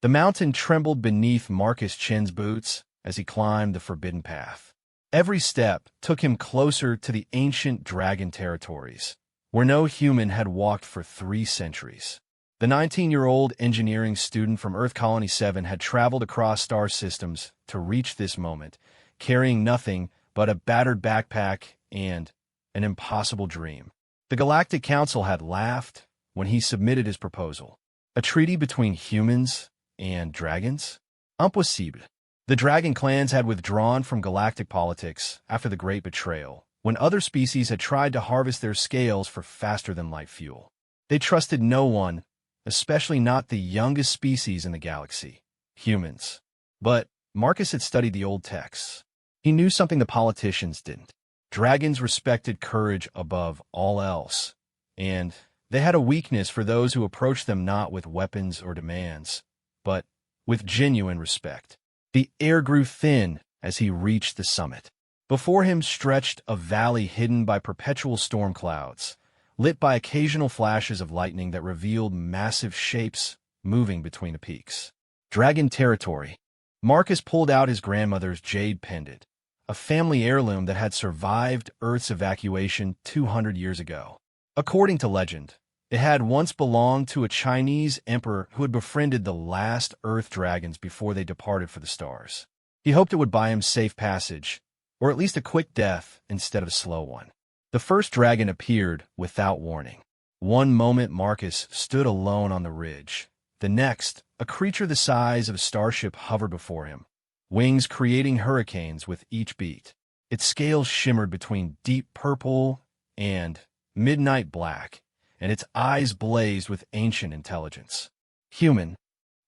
The mountain trembled beneath Marcus Chin's boots as he climbed the forbidden path. Every step took him closer to the ancient dragon territories, where no human had walked for 3 centuries. The 19-year-old engineering student from Earth Colony 7 had traveled across star systems to reach this moment, carrying nothing but a battered backpack and an impossible dream. The Galactic Council had laughed when he submitted his proposal. A treaty between humans and dragons? Impossible. The dragon clans had withdrawn from galactic politics after the Great Betrayal, when other species had tried to harvest their scales for faster-than-light fuel. They trusted no one, especially not the youngest species in the galaxy, humans. But Marcus had studied the old texts. He knew something the politicians didn't. Dragons respected courage above all else, and they had a weakness for those who approached them not with weapons or demands, but with genuine respect. The air grew thin as he reached the summit. Before him stretched a valley hidden by perpetual storm clouds, lit by occasional flashes of lightning that revealed massive shapes moving between the peaks. Dragon territory. Marcus pulled out his grandmother's jade pendant, a family heirloom that had survived Earth's evacuation 200 years ago. According to legend, it had once belonged to a Chinese emperor who had befriended the last Earth dragons before they departed for the stars. He hoped it would buy him safe passage, or at least a quick death instead of a slow one. The first dragon appeared without warning. One moment Marcus stood alone on the ridge. The next, a creature the size of a starship hovered before him, wings creating hurricanes with each beat. Its scales shimmered between deep purple and midnight black, and its eyes blazed with ancient intelligence. Human.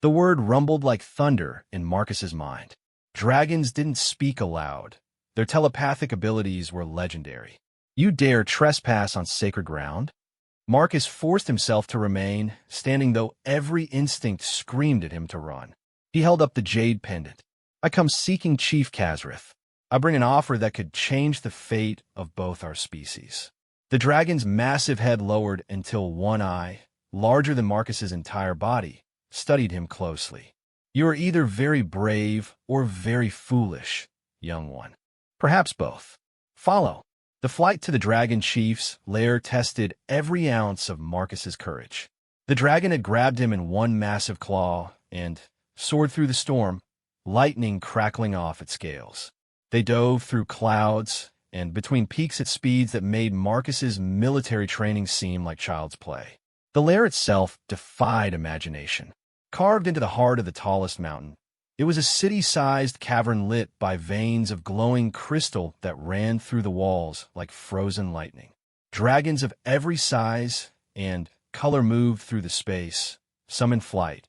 The word rumbled like thunder in Marcus's mind. Dragons didn't speak aloud. Their telepathic abilities were legendary. You dare trespass on sacred ground? Marcus forced himself to remain, standing though every instinct screamed at him to run. He held up the jade pendant. I come seeking Chief Kazrith. I bring an offer that could change the fate of both our species. The dragon's massive head lowered until one eye, larger than Marcus's entire body, studied him closely. You are either very brave or very foolish, young one. Perhaps both. Follow. The flight to the dragon chief's lair tested every ounce of Marcus's courage. The dragon had grabbed him in one massive claw and soared through the storm, lightning crackling off its scales. They dove through clouds and between peaks at speeds that made Marcus's military training seem like child's play. The lair itself defied imagination. Carved into the heart of the tallest mountain, it was a city-sized cavern lit by veins of glowing crystal that ran through the walls like frozen lightning. Dragons of every size and color moved through the space, some in flight,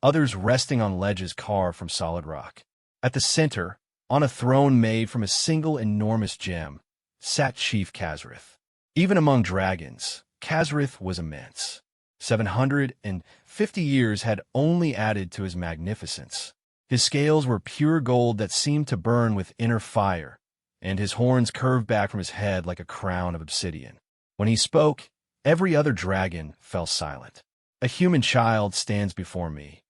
others resting on ledges carved from solid rock. At the center, on a throne made from a single enormous gem, sat Chief Kazrith. Even among dragons, Kazrith was immense. 750 years had only added to his magnificence. His scales were pure gold that seemed to burn with inner fire, and his horns curved back from his head like a crown of obsidian. When he spoke, every other dragon fell silent. A human child stands before me.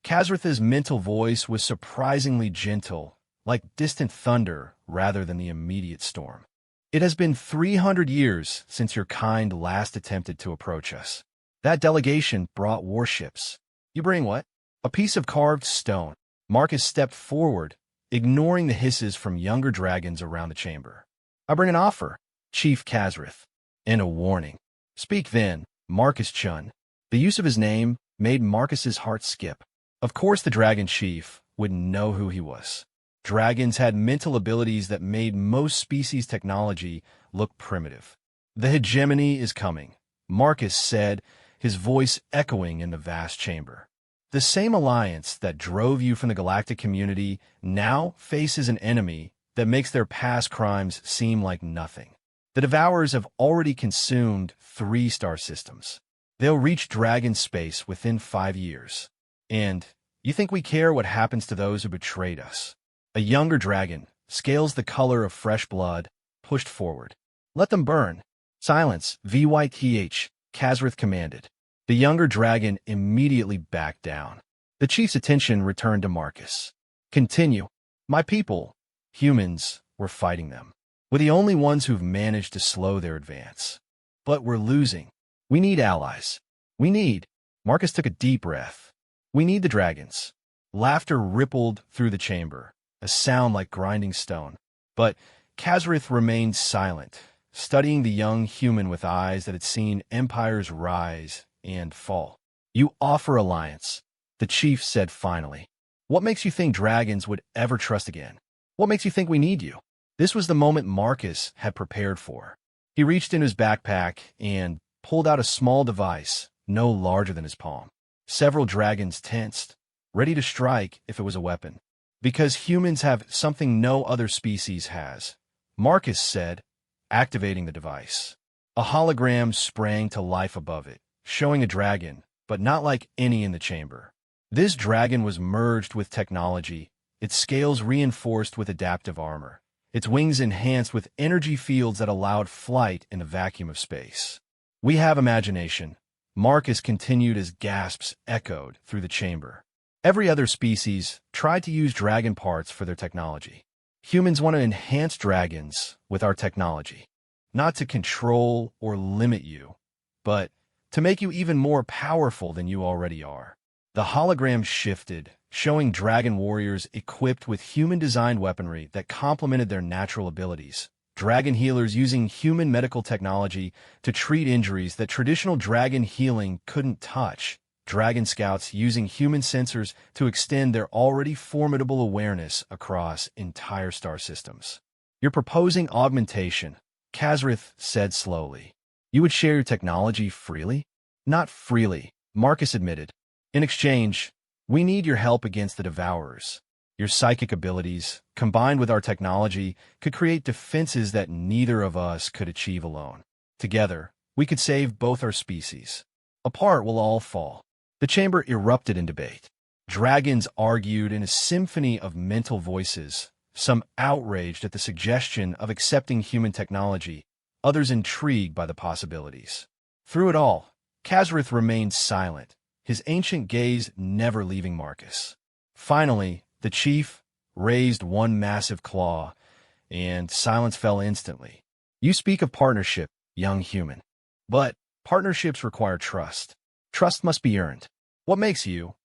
Kazrith's mental voice was surprisingly gentle, like distant thunder rather than the immediate storm. It has been 300 years since your kind last attempted to approach us. That delegation brought warships. You bring what? A piece of carved stone. Marcus stepped forward, ignoring the hisses from younger dragons around the chamber. I bring an offer, Chief Kazrith, and a warning. Speak then, Marcus Chun. The use of his name made Marcus's heart skip. Of course the dragon chief wouldn't know who he was. Dragons had mental abilities that made most species' technology look primitive. The hegemony is coming, Marcus said, his voice echoing in the vast chamber. The same alliance that drove you from the galactic community now faces an enemy that makes their past crimes seem like nothing. The Devourers have already consumed 3 star systems. They'll reach dragon space within 5 years. And you think we care what happens to those who betrayed us? A younger dragon, scales the color of fresh blood, pushed forward. Let them burn. Silence, VYTH, Kazrith commanded. The younger dragon immediately backed down. The chief's attention returned to Marcus. Continue. My people, humans, were fighting them. We're the only ones who've managed to slow their advance. But we're losing. We need allies. We need. Marcus took a deep breath. We need the dragons. Laughter rippled through the chamber, a sound like grinding stone. But Kazarith remained silent, studying the young human with eyes that had seen empires rise and fall. You offer alliance, the chief said finally. What makes you think dragons would ever trust again? What makes you think we need you? This was the moment Marcus had prepared for. He reached in his backpack and pulled out a small device, no larger than his palm. Several dragons tensed, ready to strike if it was a weapon. Because humans have something no other species has, Marcus said, activating the device. A hologram sprang to life above it, showing a dragon, but not like any in the chamber. This dragon was merged with technology, its scales reinforced with adaptive armor, its wings enhanced with energy fields that allowed flight in the vacuum of space. We have imagination, Marcus continued as gasps echoed through the chamber. Every other species tried to use dragon parts for their technology. Humans want to enhance dragons with our technology, not to control or limit you, but to make you even more powerful than you already are. The hologram shifted, showing dragon warriors equipped with human-designed weaponry that complemented their natural abilities. Dragon healers using human medical technology to treat injuries that traditional dragon healing couldn't touch. Dragon scouts using human sensors to extend their already formidable awareness across entire star systems. You're proposing augmentation, Kazarith said slowly. You would share your technology freely? Not freely, Marcus admitted. In exchange, we need your help against the Devourers. Your psychic abilities, combined with our technology, could create defenses that neither of us could achieve alone. Together, we could save both our species. Apart, we'll all fall. The chamber erupted in debate. Dragons argued in a symphony of mental voices, some outraged at the suggestion of accepting human technology, others intrigued by the possibilities. Through it all, Kazarith remained silent, his ancient gaze never leaving Marcus. Finally, the chief raised one massive claw, and silence fell instantly. You speak of partnership, young human. But partnerships require trust. Trust must be earned. What makes you,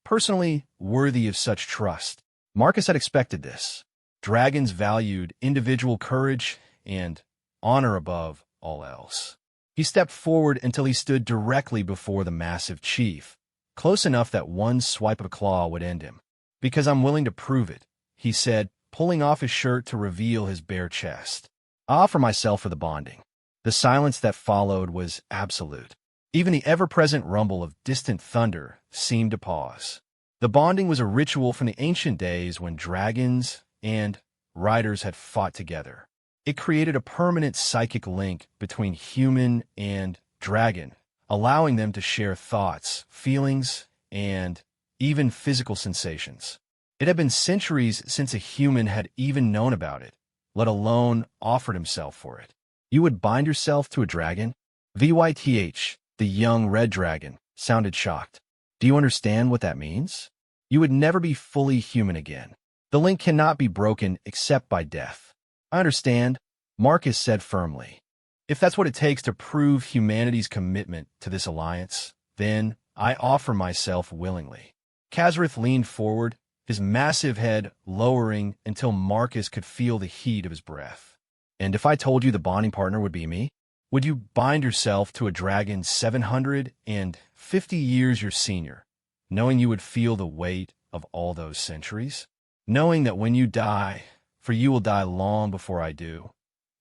personally, worthy of such trust? Marcus had expected this. Dragons valued individual courage and honor above all else. He stepped forward until he stood directly before the massive chief, close enough that one swipe of a claw would end him. Because I'm willing to prove it, he said, pulling off his shirt to reveal his bare chest. I offer myself for the bonding. The silence that followed was absolute. Even the ever-present rumble of distant thunder seemed to pause. The bonding was a ritual from the ancient days when dragons and riders had fought together. It created a permanent psychic link between human and dragon, allowing them to share thoughts, feelings, and even physical sensations. It had been centuries since a human had even known about it, let alone offered himself for it. You would bind yourself to a dragon? VYTH, the young red dragon, sounded shocked. Do you understand what that means? You would never be fully human again. The link cannot be broken except by death. I understand, Marcus said firmly. If that's what it takes to prove humanity's commitment to this alliance, then I offer myself willingly. Kazarith leaned forward, his massive head lowering until Marcus could feel the heat of his breath. And if I told you the bonding partner would be me, would you bind yourself to a dragon 750 years your senior, knowing you would feel the weight of all those centuries? Knowing that when you die, for you will die long before I do,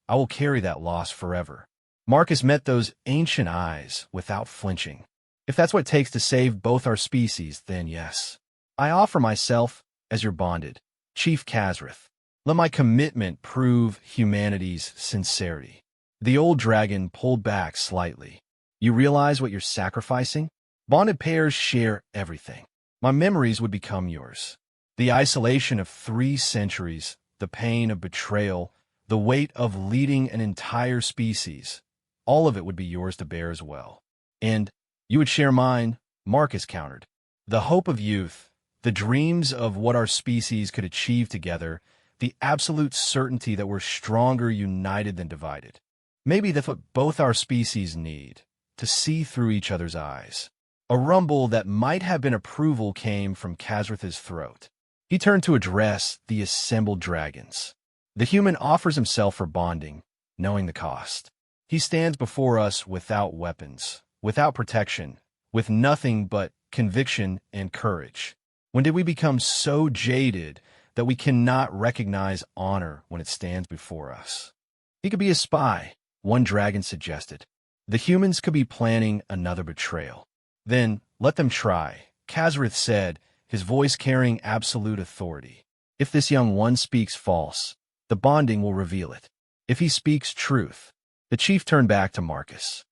I will carry that loss forever. Marcus met those ancient eyes without flinching. If that's what it takes to save both our species, then yes. I offer myself as your bonded, Chief Kazarith. Let my commitment prove humanity's sincerity. The old dragon pulled back slightly. You realize what you're sacrificing? Bonded pairs share everything. My memories would become yours. The isolation of 3 centuries, the pain of betrayal, the weight of leading an entire species, all of it would be yours to bear as well. And you would share mine, Marcus countered. The hope of youth, The dreams of what our species could achieve together, the absolute certainty that we're stronger united than divided. Maybe that's what both our species need, to see through each other's eyes. A rumble that might have been approval came from Khazrith's throat. He turned to address the assembled dragons. The human offers himself for bonding, knowing the cost. He stands before us without weapons, without protection, with nothing but conviction and courage. When did we become so jaded that we cannot recognize honor when it stands before us? He could be a spy, one dragon suggested. The humans could be planning another betrayal. Then let them try, Khazrith said, his voice carrying absolute authority. If this young one speaks false, the bonding will reveal it. If he speaks truth, the chief turned back to Marcus.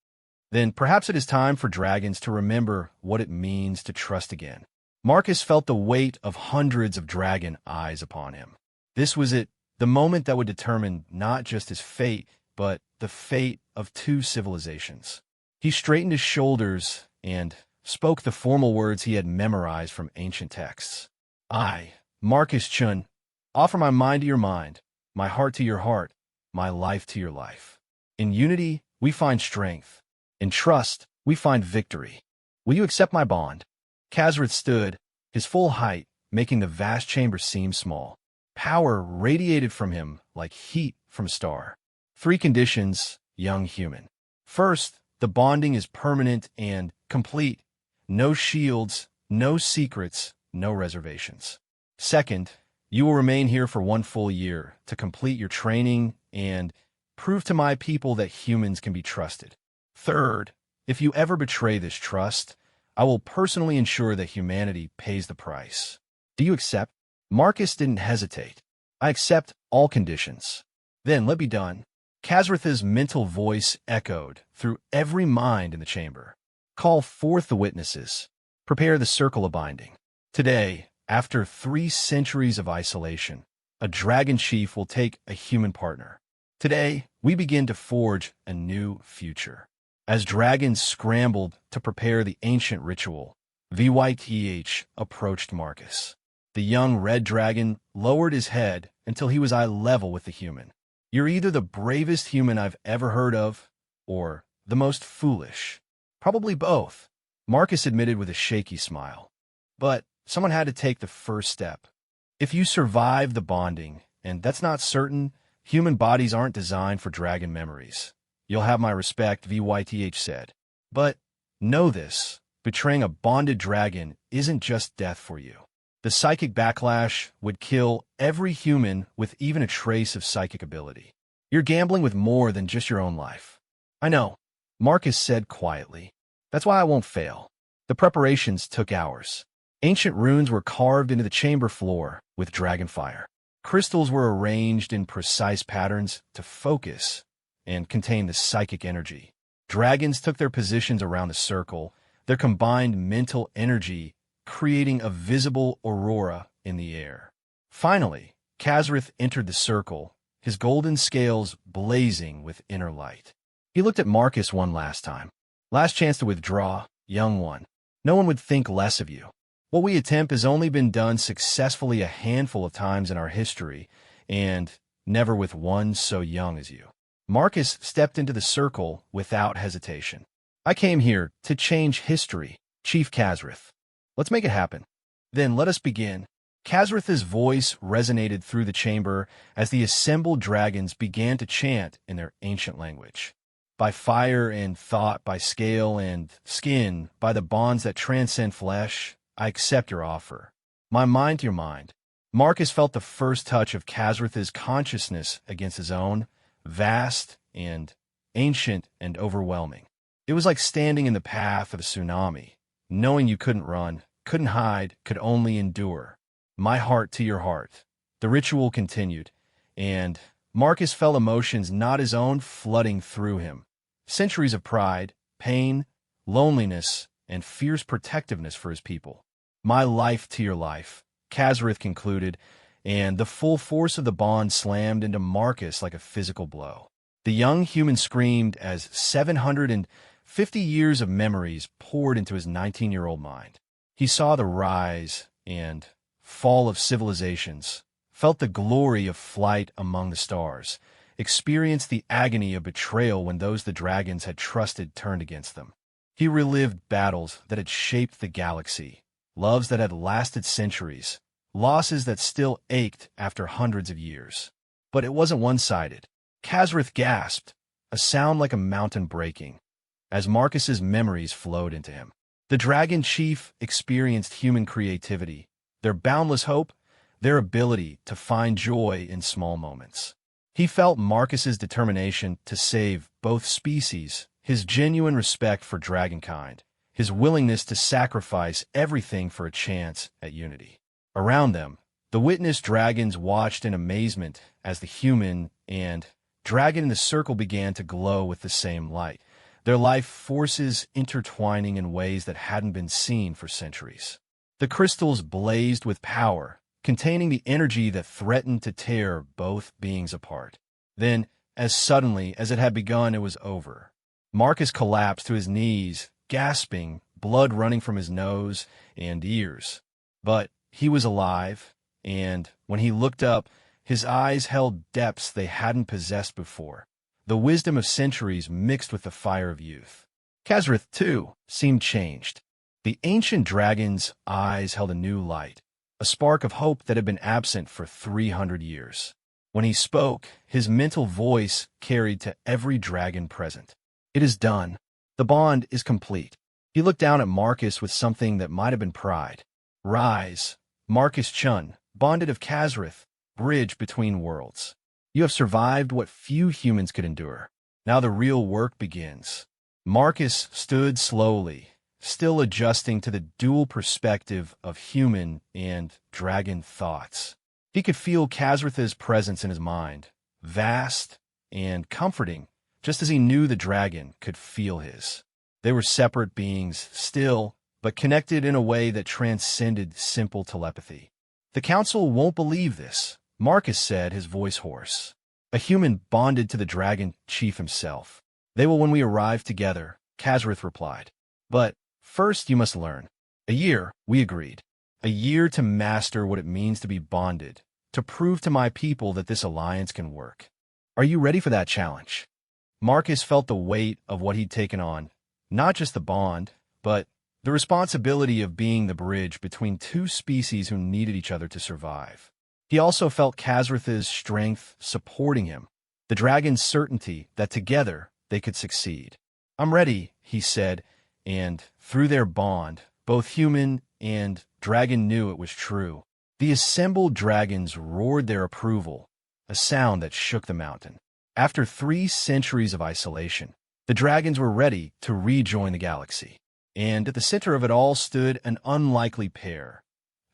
Then perhaps it is time for dragons to remember what it means to trust again. Marcus felt the weight of hundreds of dragon eyes upon him. This was it, the moment that would determine not just his fate, but the fate of two civilizations. He straightened his shoulders and spoke the formal words he had memorized from ancient texts. I, Marcus Chun, offer my mind to your mind, my heart to your heart, my life to your life. In unity, we find strength. In trust, we find victory. Will you accept my bond? Khazrith stood, his full height making the vast chamber seem small. Power radiated from him like heat from a star. 3 conditions, young human. First, the bonding is permanent and complete. No shields, no secrets, no reservations. Second, you will remain here for 1 full year to complete your training and prove to my people that humans can be trusted. Third, if you ever betray this trust, I will personally ensure that humanity pays the price. Do you accept? Marcus didn't hesitate. I accept all conditions. Then let be done. Khazrith's mental voice echoed through every mind in the chamber. Call forth the witnesses. Prepare the circle of binding. Today, after 3 centuries of isolation, a dragon chief will take a human partner. Today, we begin to forge a new future. As dragons scrambled to prepare the ancient ritual, VYTH approached Marcus. The young red dragon lowered his head until he was eye level with the human. You're either the bravest human I've ever heard of, or the most foolish. Probably both, Marcus admitted with a shaky smile. But someone had to take the first step. If you survive the bonding, and that's not certain, human bodies aren't designed for dragon memories. You'll have my respect, VYTH said. But know this, betraying a bonded dragon isn't just death for you. The psychic backlash would kill every human with even a trace of psychic ability. You're gambling with more than just your own life. I know, Marcus said quietly. That's why I won't fail. The preparations took hours. Ancient runes were carved into the chamber floor with dragonfire. Crystals were arranged in precise patterns to focus and contain the psychic energy. Dragons took their positions around the circle, their combined mental energy creating a visible aurora in the air. Finally, Khazrith entered the circle, his golden scales blazing with inner light. He looked at Marcus one last time. Last chance to withdraw, young one. No one would think less of you. What we attempt has only been done successfully a handful of times in our history, and never with one so young as you. Marcus stepped into the circle without hesitation. I came here to change history, Chief Khazrith. Let's make it happen. Then let us begin. Khazrith's voice resonated through the chamber as the assembled dragons began to chant in their ancient language. By fire and thought, by scale and skin, by the bonds that transcend flesh, I accept your offer. My mind to your mind. Marcus felt the first touch of Khazrith's consciousness against his own, vast and ancient and overwhelming. It was like standing in the path of a tsunami, knowing you couldn't run, couldn't hide, could only endure. My heart to your heart. The ritual continued, and Marcus felt emotions not his own flooding through him. Centuries of pride, pain, loneliness, and fierce protectiveness for his people. My life to your life, Khazrith concluded, and the full force of the bond slammed into Marcus like a physical blow. The young human screamed as 750 years of memories poured into his 19-year-old mind. He saw the rise and fall of civilizations, felt the glory of flight among the stars, experienced the agony of betrayal when those the dragons had trusted turned against them. He relived battles that had shaped the galaxy, loves that had lasted centuries, losses that still ached after hundreds of years. But it wasn't one-sided. Khazrith gasped, a sound like a mountain breaking, as Marcus's memories flowed into him. The Dragon Chief experienced human creativity, their boundless hope, their ability to find joy in small moments. He felt Marcus's determination to save both species, his genuine respect for dragonkind, his willingness to sacrifice everything for a chance at unity. Around them, the witness dragons watched in amazement as the human and dragon in the circle began to glow with the same light, their life forces intertwining in ways that hadn't been seen for centuries. The crystals blazed with power, containing the energy that threatened to tear both beings apart. Then, as suddenly as it had begun, it was over. Marcus collapsed to his knees, gasping, blood running from his nose and ears. But he was alive, and when he looked up, his eyes held depths they hadn't possessed before, the wisdom of centuries mixed with the fire of youth. Khazrith, too, seemed changed. The ancient dragon's eyes held a new light, a spark of hope that had been absent for 300 years. When he spoke, his mental voice carried to every dragon present. It is done. The bond is complete. He looked down at Marcus with something that might have been pride. Rise, Marcus Chun, bonded of Khazrith, bridge between worlds. You have survived what few humans could endure. Now the real work begins. Marcus stood slowly, still adjusting to the dual perspective of human and dragon thoughts. He could feel Khazrith's presence in his mind, vast and comforting, just as he knew the dragon could feel his. They were separate beings, still, but connected in a way that transcended simple telepathy. The council won't believe this, Marcus said, his voice hoarse. A human bonded to the dragon chief himself. They will when we arrive together, Khazrith replied. But first you must learn. A year, we agreed. A year to master what it means to be bonded, to prove to my people that this alliance can work. Are you ready for that challenge? Marcus felt the weight of what he'd taken on, not just the bond, but the responsibility of being the bridge between two species who needed each other to survive. He also felt Khazrith's strength supporting him, the dragon's certainty that together they could succeed. I'm ready, he said, and through their bond, both human and dragon knew it was true. The assembled dragons roared their approval, a sound that shook the mountain. After 3 centuries of isolation, the dragons were ready to rejoin the galaxy. And at the center of it all stood an unlikely pair,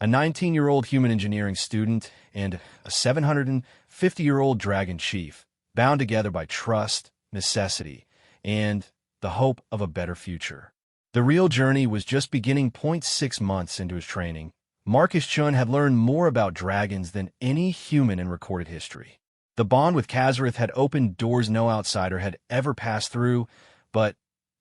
a 19-year-old human engineering student and a 750-year-old dragon chief, bound together by trust, necessity, and the hope of a better future. The real journey was just beginning. 6 months into his training, Marcus Chun had learned more about dragons than any human in recorded history. The bond with Khazrith had opened doors no outsider had ever passed through, but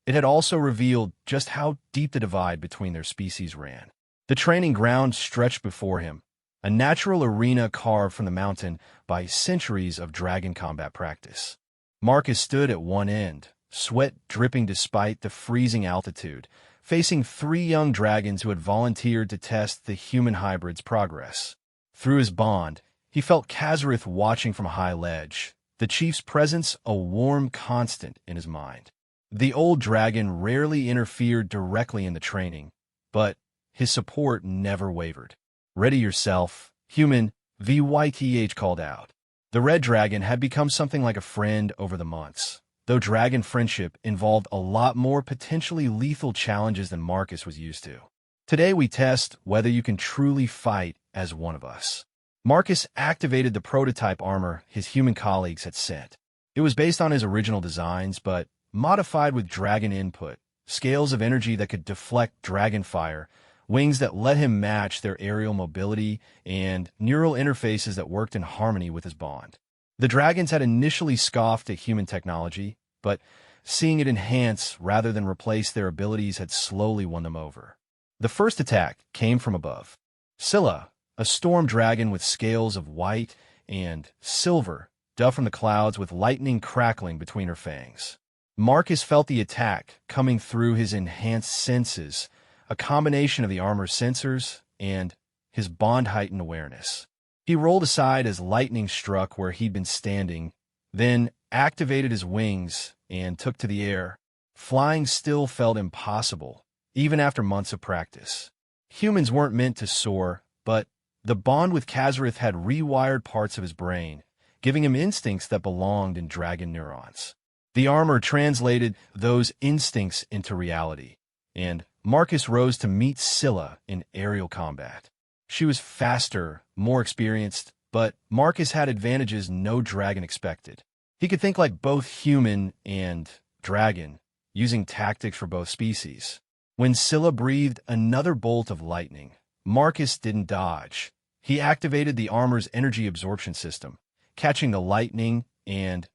it had also revealed just how deep the divide between their species ran. The training ground stretched before him, a natural arena carved from the mountain by centuries of dragon combat practice. Marcus stood at one end, sweat dripping despite the freezing altitude, facing 3 young dragons who had volunteered to test the human hybrid's progress. Through his bond, he felt Khazrith watching from a high ledge, the chief's presence a warm constant in his mind. The old dragon rarely interfered directly in the training, but his support never wavered. Ready yourself, human, VYTH called out. The red dragon had become something like a friend over the months, though dragon friendship involved a lot more potentially lethal challenges than Marcus was used to. Today we test whether you can truly fight as one of us. Marcus activated the prototype armor his human colleagues had sent. It was based on his original designs, but modified with dragon input, scales of energy that could deflect dragon fire, wings that let him match their aerial mobility, and neural interfaces that worked in harmony with his bond. The dragons had initially scoffed at human technology, but seeing it enhance rather than replace their abilities had slowly won them over. The first attack came from above. Scylla, a storm dragon with scales of white and silver, dove from the clouds with lightning crackling between her fangs. Marcus felt the attack coming through his enhanced senses, a combination of the armor's sensors and his bond-heightened awareness. He rolled aside as lightning struck where he'd been standing, then activated his wings and took to the air. Flying still felt impossible, even after months of practice. Humans weren't meant to soar, but the bond with Kazareth had rewired parts of his brain, giving him instincts that belonged in dragon neurons. The armor translated those instincts into reality, and Marcus rose to meet Scylla in aerial combat. She was faster, more experienced, but Marcus had advantages no dragon expected. He could think like both human and dragon, using tactics for both species. When Scylla breathed another bolt of lightning, Marcus didn't dodge. He activated the armor's energy absorption system, catching the lightning and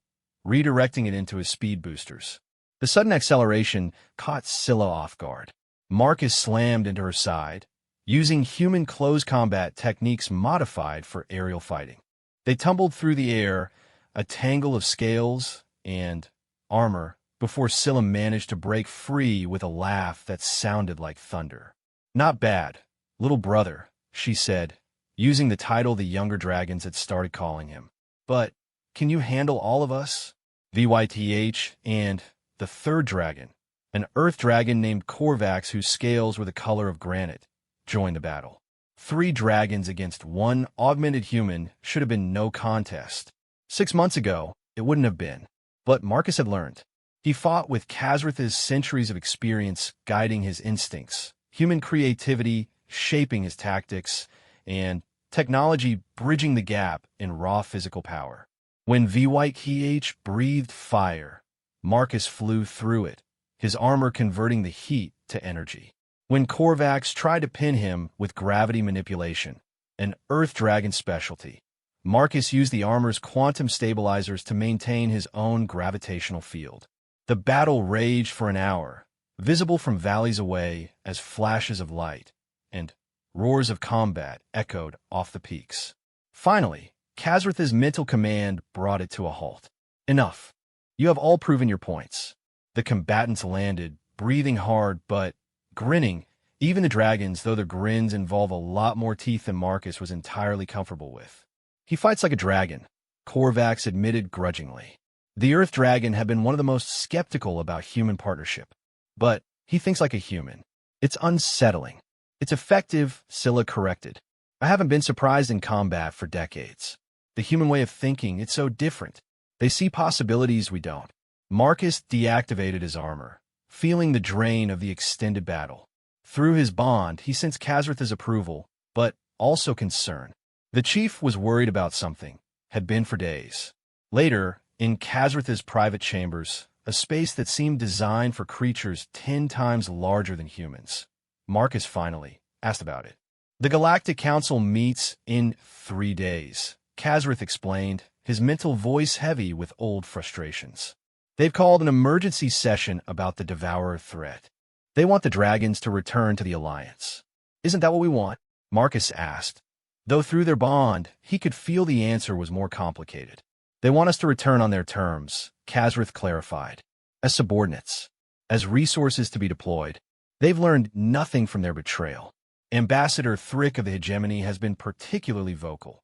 redirecting it into his speed boosters. The sudden acceleration caught Scylla off guard. Marcus slammed into her side, using human close combat techniques modified for aerial fighting. They tumbled through the air, a tangle of scales and armor, before Scylla managed to break free with a laugh that sounded like thunder. "Not bad, little brother," she said, using the title the younger dragons had started calling him. "But can you handle all of us?" VYTH and the third dragon, an earth dragon named Korvax whose scales were the color of granite, joined the battle. 3 dragons against 1 augmented human should have been no contest. 6 months ago, it wouldn't have been. But Marcus had learned. He fought with Kazareth's centuries of experience guiding his instincts, human creativity shaping his tactics, and technology bridging the gap in raw physical power. When VYTH breathed fire, Marcus flew through it, his armor converting the heat to energy. When Korvax tried to pin him with gravity manipulation, an Earth Dragon specialty, Marcus used the armor's quantum stabilizers to maintain his own gravitational field. The battle raged for an hour, visible from valleys away as flashes of light, and roars of combat echoed off the peaks. Finally, Kazareth's mental command brought it to a halt. "Enough. You have all proven your points." The combatants landed, breathing hard but grinning, even the dragons, though their grins involve a lot more teeth than Marcus was entirely comfortable with. "He fights like a dragon," Korvax admitted grudgingly. The Earth Dragon had been one of the most skeptical about human partnership. "But he thinks like a human. It's unsettling." "It's effective," Scylla corrected. "I haven't been surprised in combat for decades. The human way of thinking, it's so different. They see possibilities we don't." Marcus deactivated his armor, feeling the drain of the extended battle. Through his bond, he sensed Kazareth's approval, but also concern. The chief was worried about something, had been for days. Later, in Kazareth's private chambers, a space that seemed designed for creatures 10 times larger than humans, Marcus finally asked about it. "The Galactic Council meets in 3 days," Kazareth explained, his mental voice heavy with old frustrations. "They've called an emergency session about the Devourer threat. They want the dragons to return to the Alliance." "Isn't that what we want?" Marcus asked, though through their bond, he could feel the answer was more complicated. "They want us to return on their terms," Kazareth clarified. "As subordinates, as resources to be deployed. They've learned nothing from their betrayal." Ambassador Thrick of the Hegemony has been particularly vocal.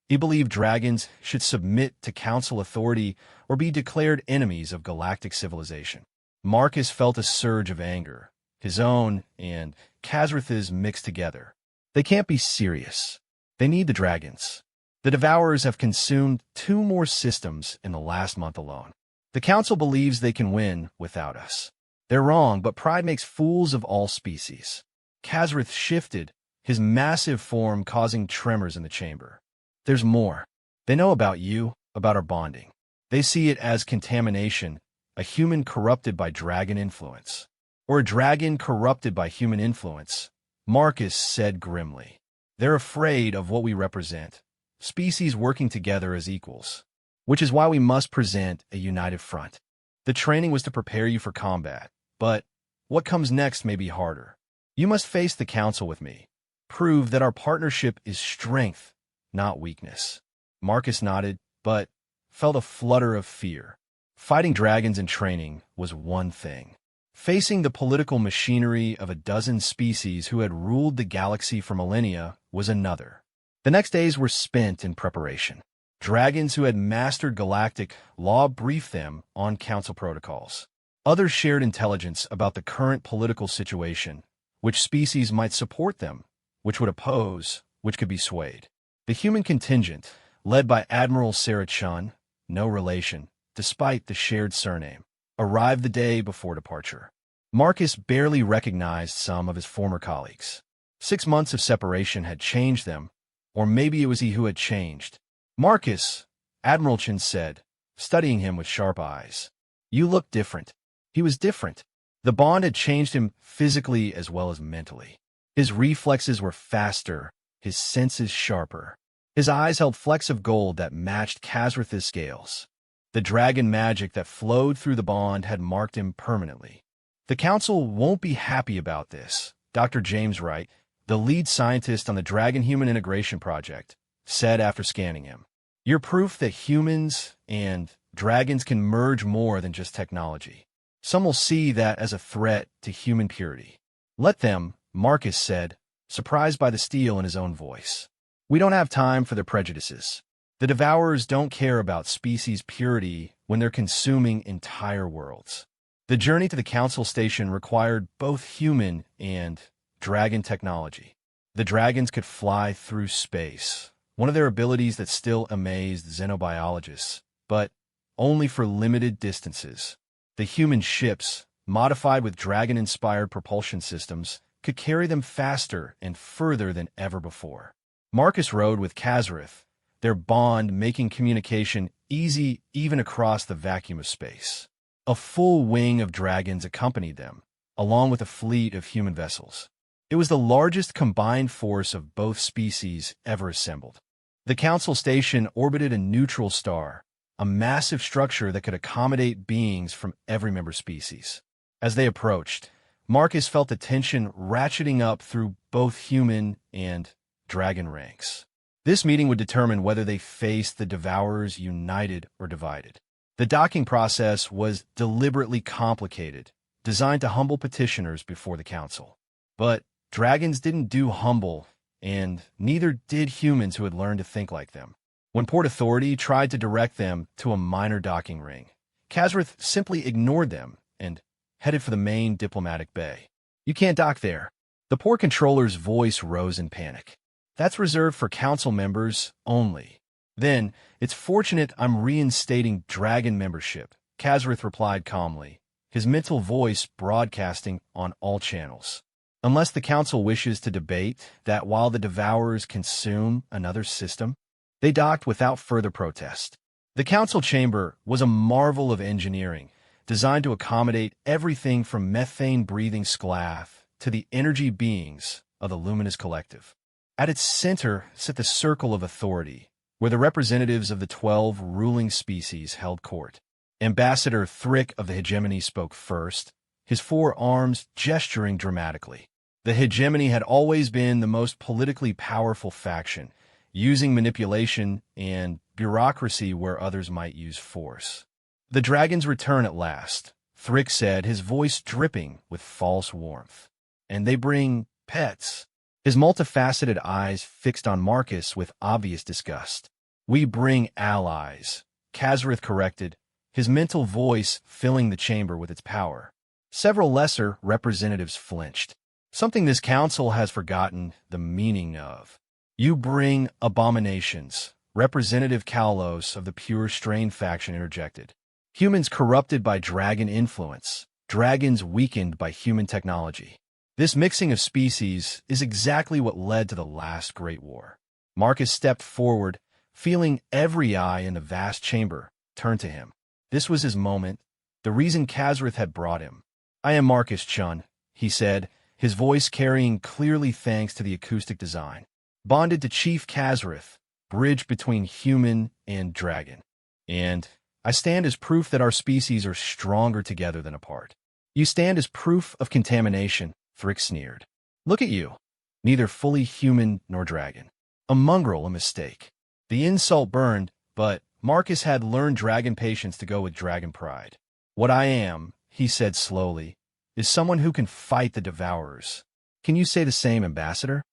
He believed dragons should submit to council authority or be declared enemies of galactic civilization. Marcus felt a surge of anger, his own and Kazareth's mixed together. They can't be serious. They need the dragons. The Devourers have consumed 2 more systems in the last month alone. The Council believes they can win without us. They're wrong, but pride makes fools of all species. Kazareth shifted, his massive form causing tremors in the chamber. "There's more. They know about you, about our bonding. They see it as contamination, a human corrupted by dragon influence. Or a dragon corrupted by human influence," Marcus said grimly. "They're afraid of what we represent, species working together as equals. Which is why we must present a united front. The training was to prepare you for combat, but what comes next may be harder. You must face the Council with me. Prove that our partnership is strength, not weakness. Marcus nodded, but felt a flutter of fear. Fighting dragons in training was one thing. Facing the political machinery of a dozen species who had ruled the galaxy for millennia was another. The next days were spent in preparation. Dragons who had mastered galactic law briefed them on council protocols. Others shared intelligence about the current political situation, which species might support them, which would oppose, which could be swayed. The human contingent, led by Admiral Sarah Chun, no relation, despite the shared surname, arrived the day before departure. Marcus barely recognized some of his former colleagues. 6 months of separation had changed them, or maybe it was he who had changed. "Marcus," Admiral Chun said, studying him with sharp eyes. "You look different." He was different. The bond had changed him physically as well as mentally. His reflexes were faster, his senses sharper. His eyes held flecks of gold that matched Kazrath's scales. The dragon magic that flowed through the bond had marked him permanently. "The Council won't be happy about this," Dr. James Wright, the lead scientist on the Dragon-Human Integration Project, said after scanning him. "You're proof that humans and dragons can merge more than just technology. Some will see that as a threat to human purity." "Let them," Marcus said, surprised by the steel in his own voice. "We don't have time for their prejudices. The Devourers don't care about species purity when they're consuming entire worlds." The journey to the Council Station required both human and dragon technology. The dragons could fly through space, one of their abilities that still amazed xenobiologists, but only for limited distances. The human ships, modified with dragon-inspired propulsion systems, could carry them faster and further than ever before. Marcus rode with Kazrath, their bond making communication easy even across the vacuum of space. A full wing of dragons accompanied them, along with a fleet of human vessels. It was the largest combined force of both species ever assembled. The Council Station orbited a neutral star, a massive structure that could accommodate beings from every member species. As they approached, Marcus felt the tension ratcheting up through both human and dragon ranks. This meeting would determine whether they faced the Devourers united or divided. The docking process was deliberately complicated, designed to humble petitioners before the Council. But dragons didn't do humble, and neither did humans who had learned to think like them. When Port Authority tried to direct them to a minor docking ring, Kazrath simply ignored them and headed for the main diplomatic bay. "You can't dock there." The port controller's voice rose in panic. "That's reserved for council members only." "Then, it's fortunate I'm reinstating dragon membership," Kazrath replied calmly, his mental voice broadcasting on all channels. "Unless the council wishes to debate that while the Devourers consume another system." They docked without further protest. The council chamber was a marvel of engineering, designed to accommodate everything from methane-breathing Sclath to the energy beings of the Luminous Collective. At its center sat the Circle of Authority, where the representatives of the 12 ruling species held court. Ambassador Thrick of the Hegemony spoke first, his 4 arms gesturing dramatically. The Hegemony had always been the most politically powerful faction, using manipulation and bureaucracy where others might use force. "The dragons return at last," Thrick said, his voice dripping with false warmth. "And they bring pets." His multifaceted eyes fixed on Marcus with obvious disgust. "We bring allies," Kazrath corrected, his mental voice filling the chamber with its power. Several lesser representatives flinched. "Something this council has forgotten the meaning of." "You bring abominations," Representative Kalos of the Pure Strain faction interjected. "Humans corrupted by dragon influence, dragons weakened by human technology. This mixing of species is exactly what led to the last Great War." Marcus stepped forward, feeling every eye in the vast chamber turn to him. This was his moment, the reason Kazrath had brought him. "I am Marcus Chun," he said, his voice carrying clearly thanks to the acoustic design. "Bonded to Chief Kazrath, bridge between human and dragon. And I stand as proof that our species are stronger together than apart." "You stand as proof of contamination," Thrick sneered. "Look at you. neither fully human nor dragon. A mongrel, a mistake. The insult burned, but Marcus had learned dragon patience to go with dragon pride. What I am, he said slowly, is someone who can fight the Devourers. Can you say the same, Ambassador?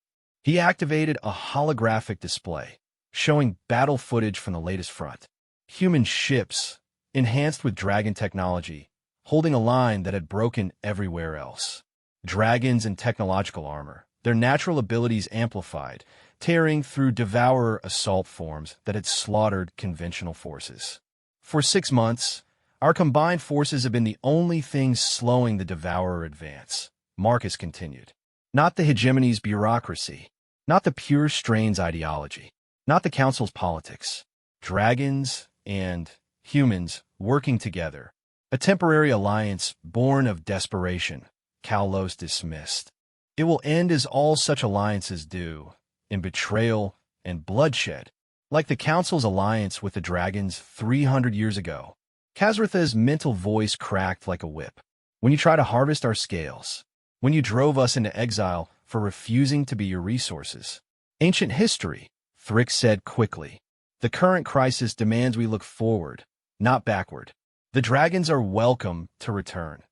He activated a holographic display, showing battle footage from the latest front. Human ships, enhanced with dragon technology, holding a line that had broken everywhere else. Dragons in technological armor, their natural abilities amplified, tearing through Devourer assault forms that had slaughtered conventional forces. For 6 months, our combined forces have been the only thing slowing the Devourer advance, Marcus continued. Not the hegemony's bureaucracy, not the pure strain's ideology, not the Council's politics. Dragons and humans working together. A temporary alliance born of desperation, Kalos dismissed. It will end as all such alliances do, in betrayal and bloodshed, like the Council's alliance with the dragons 300 years ago. Kazratha's mental voice cracked like a whip. When you try to harvest our scales, when you drove us into exile for refusing to be your resources. Ancient history, Thrick said quickly. The current crisis demands we look forward, not backward. The dragons are welcome to return,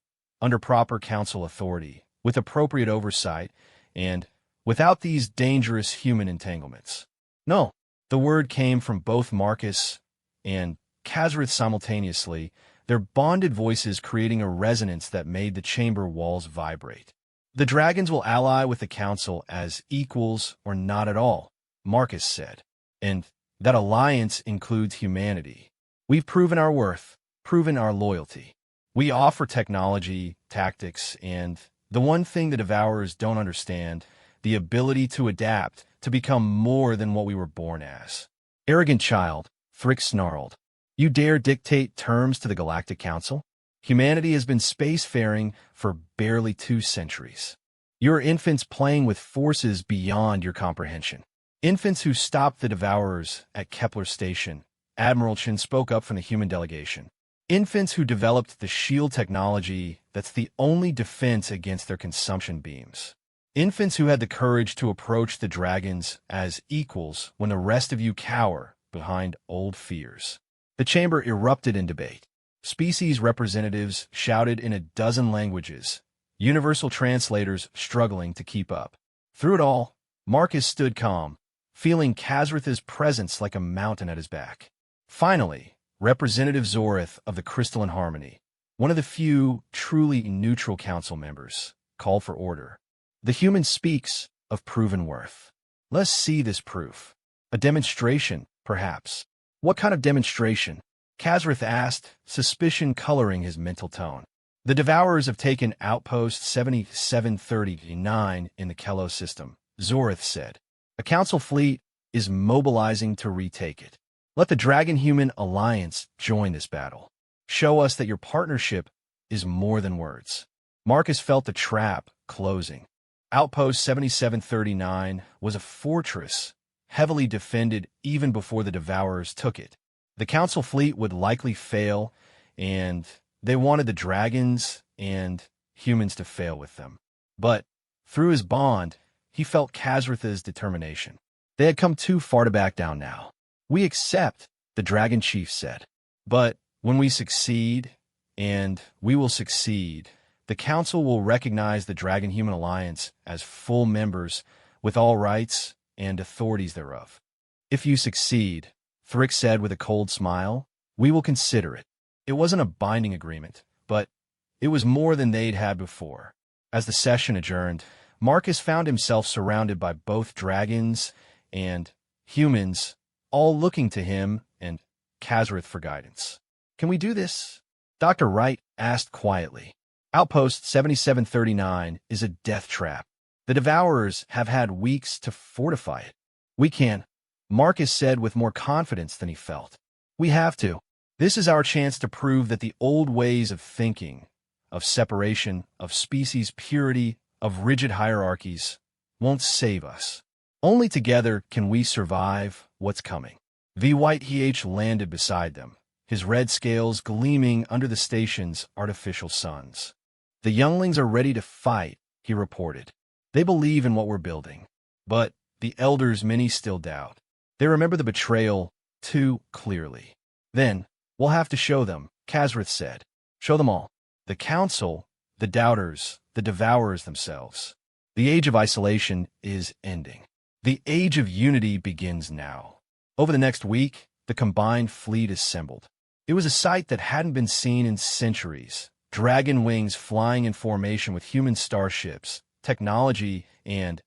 under proper council authority, with appropriate oversight, and without these dangerous human entanglements. No, the word came from both Marcus and Kazrath simultaneously, their bonded voices creating a resonance that made the chamber walls vibrate. The dragons will ally with the council as equals or not at all, Marcus said, and that alliance includes humanity. We've proven our worth, proven our loyalty. We offer technology, tactics, and the one thing the Devourers don't understand, the ability to adapt, to become more than what we were born as. Arrogant child, Thrick snarled. You dare dictate terms to the Galactic Council? Humanity has been spacefaring for barely 2 centuries. You're infants playing with forces beyond your comprehension. Infants who stopped the Devourers at Kepler Station, Admiral Chin spoke up from the human delegation. Infants who developed the shield technology that's the only defense against their consumption beams. Infants who had the courage to approach the dragons as equals when the rest of you cower behind old fears. The chamber erupted in debate. Species representatives shouted in a dozen languages, universal translators struggling to keep up. Through it all, Marcus stood calm, feeling Kazratha's presence like a mountain at his back. Finally, Representative Zorith of the Crystalline Harmony, one of the few truly neutral council members, called for order. The human speaks of proven worth. Let's see this proof. A demonstration, perhaps. What kind of demonstration? Kazrath asked, suspicion coloring his mental tone. The Devourers have taken Outpost 7739 in the Kelos system, Zorith said. A council fleet is mobilizing to retake it. Let the Dragon-Human Alliance join this battle. Show us that your partnership is more than words. Marcus felt the trap closing. Outpost 7739 was a fortress, heavily defended even before the Devourers took it. The Council fleet would likely fail, and they wanted the dragons and humans to fail with them. But through his bond, he felt Kazratha's determination. They had come too far to back down now. We accept, the Dragon Chief said. But when we succeed, and we will succeed, the Council will recognize the Dragon-Human Alliance as full members with all rights and authorities thereof. If you succeed, Thrick said with a cold smile, we will consider it. It wasn't a binding agreement, but it was more than they'd had before. As the session adjourned, Marcus found himself surrounded by both dragons and humans, all looking to him and Kazrath for guidance. Can we do this? Dr. Wright asked quietly. Outpost 7739 is a death trap. The Devourers have had weeks to fortify it. We can, Marcus said with more confidence than he felt. We have to. This is our chance to prove that the old ways of thinking, of separation, of species purity, of rigid hierarchies, won't save us. Only together can we survive what's coming. V. White landed beside them, his red scales gleaming under the station's artificial suns. The younglings are ready to fight, he reported. They believe in what we're building. But the elders many still doubt. They remember the betrayal too clearly. Then, we'll have to show them, Kazrith said. Show them all. The council, the doubters, the devourers themselves. The age of isolation is ending. The age of unity begins now. Over the next week, the combined fleet assembled. It was a sight that hadn't been seen in centuries. Dragon wings flying in formation with human starships, technology, and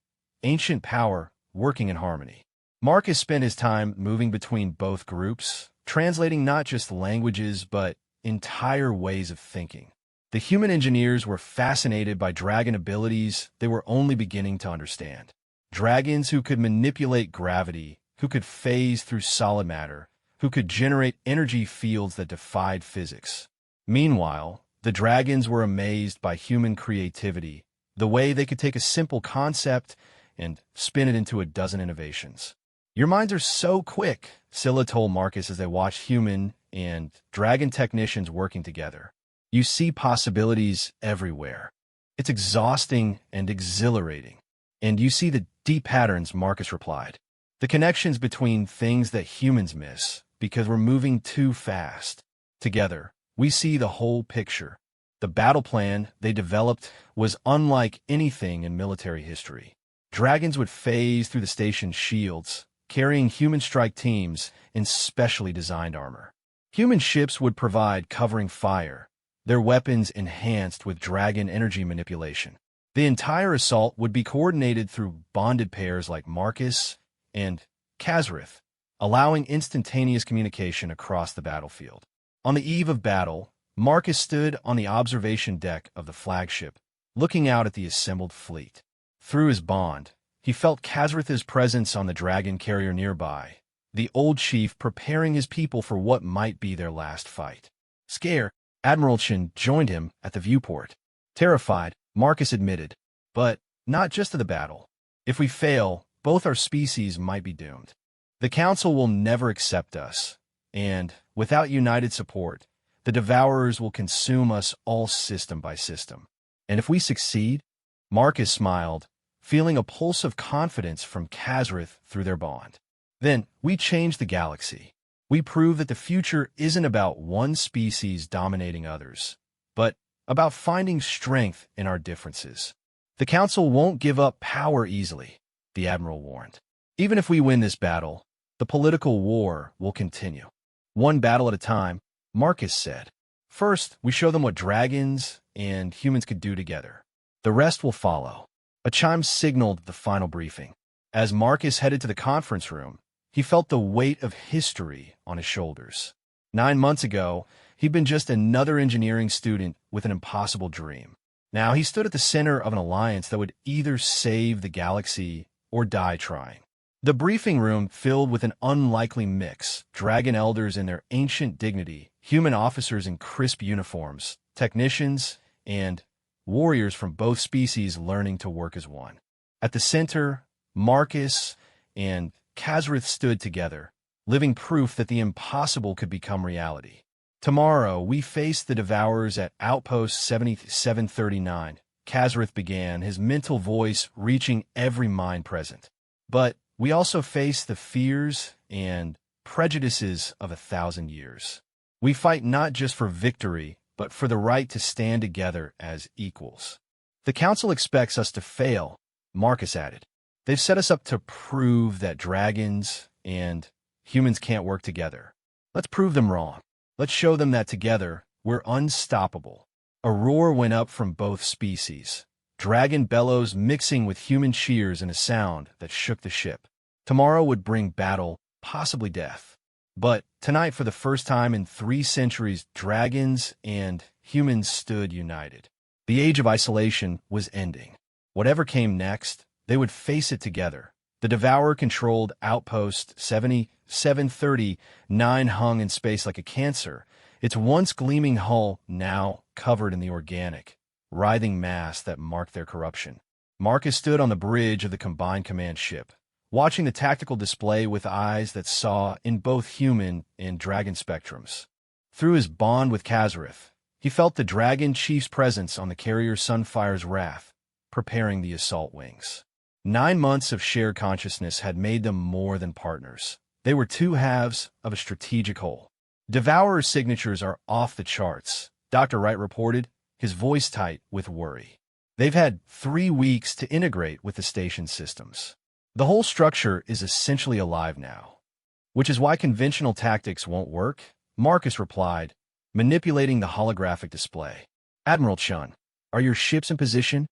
ancient power working in harmony. Marcus spent his time moving between both groups, translating not just languages but entire ways of thinking. The human engineers were fascinated by dragon abilities they were only beginning to understand. Dragons who could manipulate gravity, who could phase through solid matter, who could generate energy fields that defied physics. Meanwhile, the dragons were amazed by human creativity, the way they could take a simple concept and spin it into a dozen innovations. Your minds are so quick, Scylla told Marcus as they watched human and dragon technicians working together. You see possibilities everywhere. It's exhausting and exhilarating. And you see the deep patterns, Marcus replied. The connections between things that humans miss because we're moving too fast. Together, we see the whole picture. The battle plan they developed was unlike anything in military history. Dragons would phase through the station's shields, carrying human strike teams in specially designed armor. Human ships would provide covering fire, their weapons enhanced with dragon energy manipulation. The entire assault would be coordinated through bonded pairs like Marcus and Kazrith, allowing instantaneous communication across the battlefield. On the eve of battle, Marcus stood on the observation deck of the flagship, looking out at the assembled fleet. Through his bond, he felt Kazrith's presence on the dragon carrier nearby, the old chief preparing his people for what might be their last fight. Scared, Admiral Chen joined him at the viewport. Terrified, Marcus admitted, but not just of the battle. If we fail, both our species might be doomed. The Council will never accept us, and, without united support, the Devourers will consume us all system by system. And if we succeed, Marcus smiled, feeling a pulse of confidence from Kazrith through their bond. Then, we change the galaxy. We prove that the future isn't about one species dominating others, but about finding strength in our differences. The Council won't give up power easily, the Admiral warned. Even if we win this battle, the political war will continue. One battle at a time, Marcus said. First, we show them what dragons and humans could do together. The rest will follow. A chime signaled the final briefing. As Marcus headed to the conference room, he felt the weight of history on his shoulders. 9 months ago, he'd been just another engineering student with an impossible dream. Now he stood at the center of an alliance that would either save the galaxy or die trying. The briefing room filled with an unlikely mix, dragon elders in their ancient dignity, human officers in crisp uniforms, technicians, and warriors from both species learning to work as one. At the center, Marcus and Kazrith stood together, living proof that the impossible could become reality. Tomorrow, we face the Devourers at Outpost 7739, Kazrith began, his mental voice reaching every mind present. But we also face the fears and prejudices of 1,000 years. We fight not just for victory, but for the right to stand together as equals. The Council expects us to fail, Marcus added. They've set us up to prove that dragons and humans can't work together. Let's prove them wrong. Let's show them that together, we're unstoppable. A roar went up from both species, dragon bellows mixing with human cheers in a sound that shook the ship. Tomorrow would bring battle, possibly death. But tonight, for the first time in 3 centuries, dragons and humans stood united. The age of isolation was ending. Whatever came next, they would face it together. The Devourer-controlled Outpost 7739 hung in space like a cancer, its once gleaming hull now covered in the organic, writhing mass that marked their corruption. Marcus stood on the bridge of the combined command ship, watching the tactical display with eyes that saw in both human and dragon spectrums. Through his bond with Kazrith, he felt the dragon chief's presence on the carrier Sunfire's wrath, preparing the assault wings. 9 months of shared consciousness had made them more than partners. They were two halves of a strategic whole. Devourer's signatures are off the charts, Dr. Wright reported, his voice tight with worry. They've had 3 weeks to integrate with the station's systems. The whole structure is essentially alive now. Which is why conventional tactics won't work, Marcus replied, manipulating the holographic display. Admiral Chun, are your ships in position?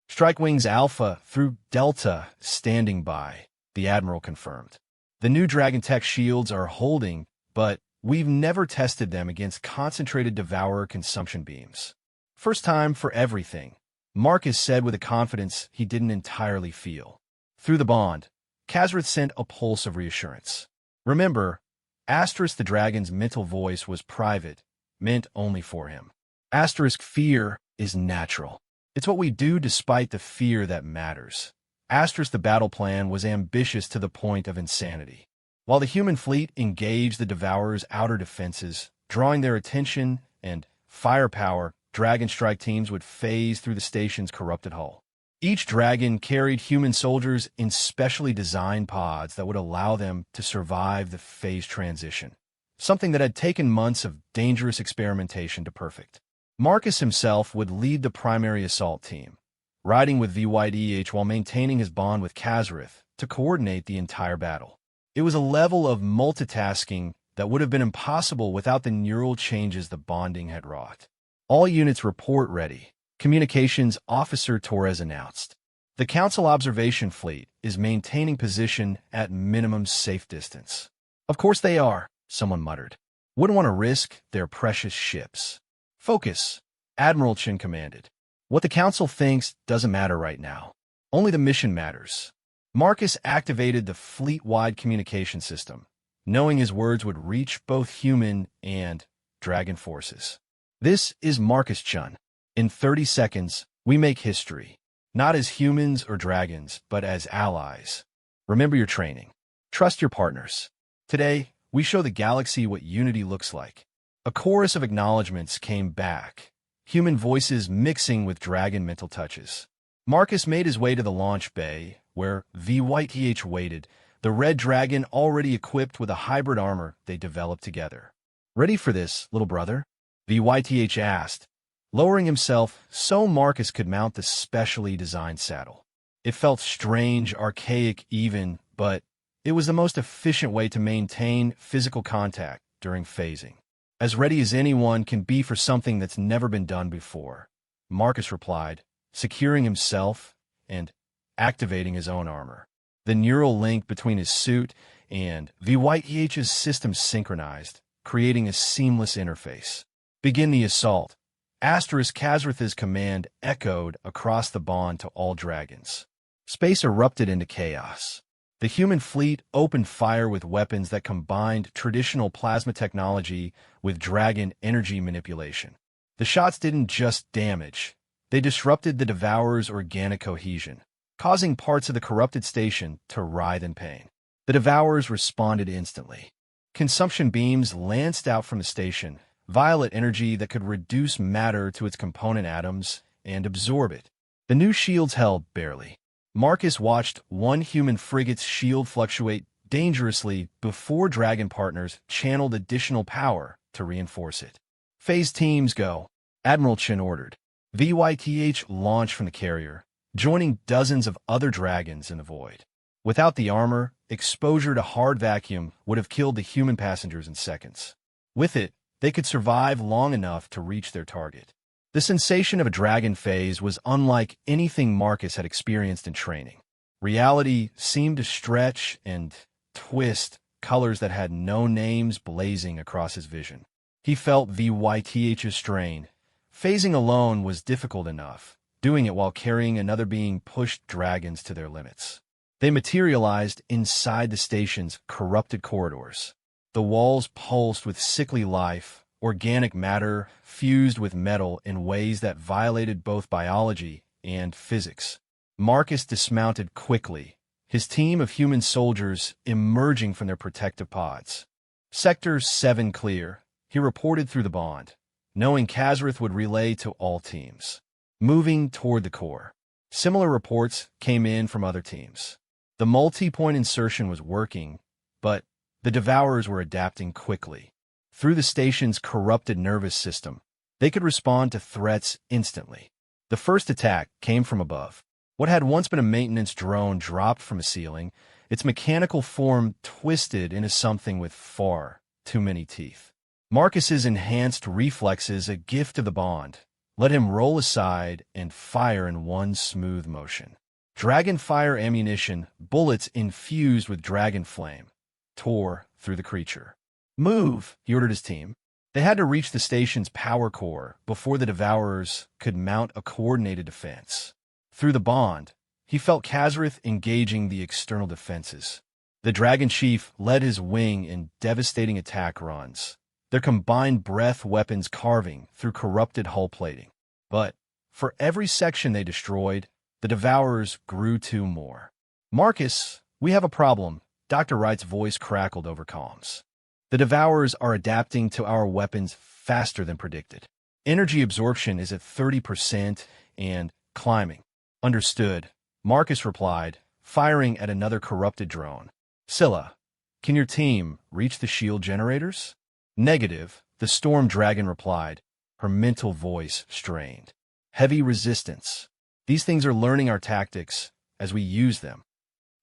Strike Wings Alpha through Delta standing by, the Admiral confirmed. The new Dragon Tech shields are holding, but we've never tested them against concentrated Devourer consumption beams. First time for everything, Marcus said with a confidence he didn't entirely feel. Through the bond, Kazrith sent a pulse of reassurance. Remember, the dragon's mental voice was private, meant only for him. Fear is natural. It's what we do despite the fear that matters. The battle plan was ambitious to the point of insanity. While the human fleet engaged the Devourer's outer defenses, drawing their attention and firepower, Dragon Strike teams would phase through the station's corrupted hull. Each dragon carried human soldiers in specially designed pods that would allow them to survive the phase transition, something that had taken months of dangerous experimentation to perfect. Marcus himself would lead the primary assault team, riding with VYDH while maintaining his bond with Kazrith to coordinate the entire battle. It was a level of multitasking that would have been impossible without the neural changes the bonding had wrought. All units report ready, Communications Officer Torres announced. The Council Observation Fleet is maintaining position at minimum safe distance. Of course they are, someone muttered. Wouldn't want to risk their precious ships. Focus, Admiral Chin commanded. What the Council thinks doesn't matter right now. Only the mission matters. Marcus activated the fleet-wide communication system, knowing his words would reach both human and dragon forces. This is Marcus Chun. In 30 seconds, we make history. Not as humans or dragons, but as allies. Remember your training. Trust your partners. Today, we show the galaxy what unity looks like. A chorus of acknowledgments came back, human voices mixing with dragon mental touches. Marcus made his way to the launch bay, where VYTH waited, the red dragon already equipped with a hybrid armor they developed together. Ready for this, little brother? VYTH asked, lowering himself so Marcus could mount the specially designed saddle. It felt strange, archaic even, but it was the most efficient way to maintain physical contact during phasing. As ready as anyone can be for something that's never been done before, Marcus replied, securing himself and activating his own armor. The neural link between his suit and VYTH's system synchronized, creating a seamless interface. Begin the assault. Kazrith's command echoed across the bond to all dragons. Space erupted into chaos. The human fleet opened fire with weapons that combined traditional plasma technology with dragon energy manipulation. The shots didn't just damage. They disrupted the Devourer's organic cohesion, causing parts of the corrupted station to writhe in pain. The Devourers responded instantly. Consumption beams lanced out from the station, violet energy that could reduce matter to its component atoms and absorb it. The new shields held barely. Marcus watched one human frigate's shield fluctuate dangerously before dragon partners channeled additional power to reinforce it. Phase teams go, Admiral Chin ordered. VYTH launched from the carrier, joining dozens of other dragons in the void. Without the armor, exposure to hard vacuum would have killed the human passengers in seconds. With it, they could survive long enough to reach their target. The sensation of a dragon phase was unlike anything Marcus had experienced in training. Reality seemed to stretch and twist, colors that had no names blazing across his vision. He felt VYTH's strain. Phasing alone was difficult enough. Doing it while carrying another being pushed dragons to their limits. They materialized inside the station's corrupted corridors. The walls pulsed with sickly life, organic matter fused with metal in ways that violated both biology and physics. Marcus dismounted quickly, his team of human soldiers emerging from their protective pods. Sector 7 clear, he reported through the bond, knowing Kazrith would relay to all teams. Moving toward the core. Similar reports came in from other teams. The multi-point insertion was working, but the Devourers were adapting quickly. Through the station's corrupted nervous system, they could respond to threats instantly. The first attack came from above. What had once been a maintenance drone dropped from a ceiling, its mechanical form twisted into something with far too many teeth. Marcus's enhanced reflexes, a gift of the bond, let him roll aside and fire in one smooth motion. Dragon fire ammunition, bullets infused with dragon flame, tore through the creature. "Move," he ordered his team. They had to reach the station's power core before the Devourers could mount a coordinated defense. Through the bond, he felt Khazrith engaging the external defenses. The Dragon Chief led his wing in devastating attack runs, their combined breath weapons carving through corrupted hull plating. But for every section they destroyed, the Devourers grew two more. "Marcus, we have a problem," Dr. Wright's voice crackled over comms. "The Devourers are adapting to our weapons faster than predicted. Energy absorption is at 30% and climbing." "Understood," Marcus replied, firing at another corrupted drone. "Scylla, can your team reach the shield generators?" "Negative," the Storm Dragon replied, her mental voice strained. "Heavy resistance. These things are learning our tactics as we use them."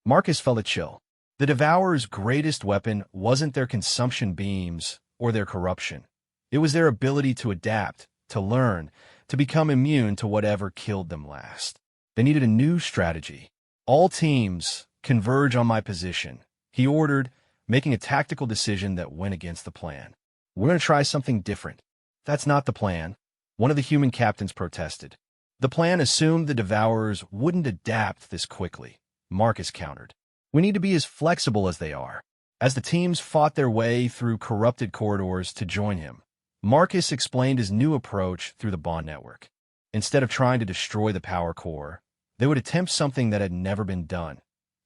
Marcus felt a chill. The Devourer's greatest weapon wasn't their consumption beams or their corruption. It was their ability to adapt, to learn, to become immune to whatever killed them last. They needed a new strategy. "All teams, converge on my position," he ordered, making a tactical decision that went against the plan. "We're going to try something different." "That's not the plan," one of the human captains protested. "The plan assumed the Devourers wouldn't adapt this quickly," Marcus countered. "We need to be as flexible as they are." As the teams fought their way through corrupted corridors to join him, Marcus explained his new approach through the bond network. Instead of trying to destroy the power core, they would attempt something that had never been done.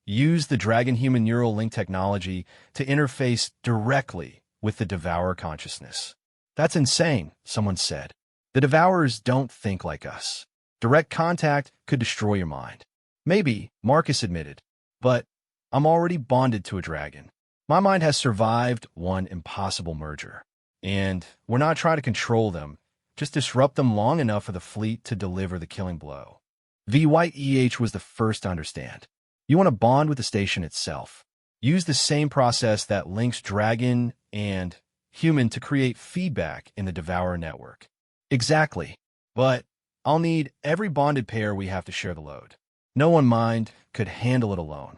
Use the Dragon-Human Neural Link technology to interface directly with the Devourer consciousness. "That's insane," someone said. "The Devourers don't think like us. Direct contact could destroy your mind." "Maybe," Marcus admitted, "but I'm already bonded to a dragon. My mind has survived one impossible merger. And we're not trying to control them, just disrupt them long enough for the fleet to deliver the killing blow." VYEH was the first to understand. You want to bond with the station itself. Use the same process that links dragon and human to create feedback in the Devourer network. "Exactly. But I'll need every bonded pair we have to share the load. No one mind could handle it alone."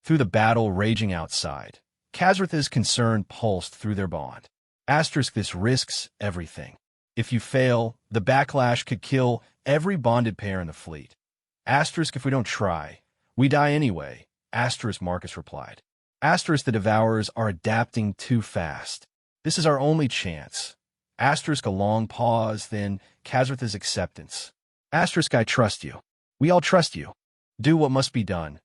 Through the battle raging outside, Khazrith's concern pulsed through their bond. "This risks everything. If you fail, the backlash could kill every bonded pair in the fleet." "If we don't try, we die anyway," Marcus replied. "The Devourers are adapting too fast. This is our only chance." A long pause, then Khazrith's acceptance. "I trust you. We all trust you. Do what must be done."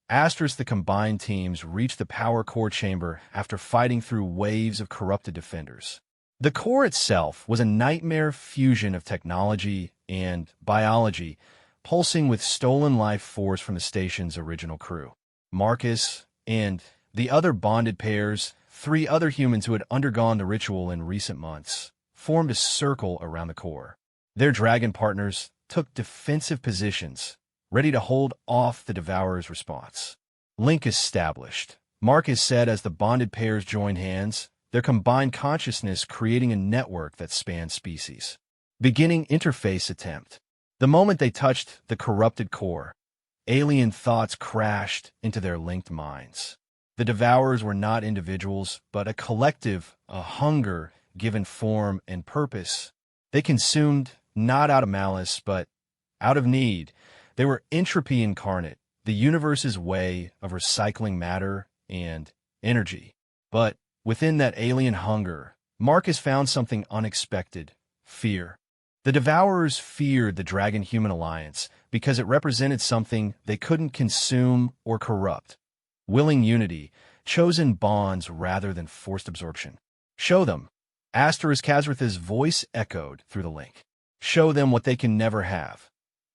The combined teams reached the power core chamber after fighting through waves of corrupted defenders. The core itself was a nightmare fusion of technology and biology, pulsing with stolen life force from the station's original crew. Marcus and the other bonded pairs, 3 other humans who had undergone the ritual in recent months, formed a circle around the core. Their dragon partners took defensive positions, ready to hold off the Devourer's response. "Link established," Marcus said as the bonded pairs joined hands, their combined consciousness creating a network that spanned species. "Beginning interface attempt." The moment they touched the corrupted core, alien thoughts crashed into their linked minds. The Devourers were not individuals, but a collective, a hunger given form and purpose. They consumed not out of malice, but out of need. They were entropy incarnate, the universe's way of recycling matter and energy. But within that alien hunger, Marcus found something unexpected: fear. The Devourers feared the Dragon-Human Alliance because it represented something they couldn't consume or corrupt: willing unity, chosen bonds rather than forced absorption. "Show them." Khazrith's voice echoed through the link. "Show them what they can never have."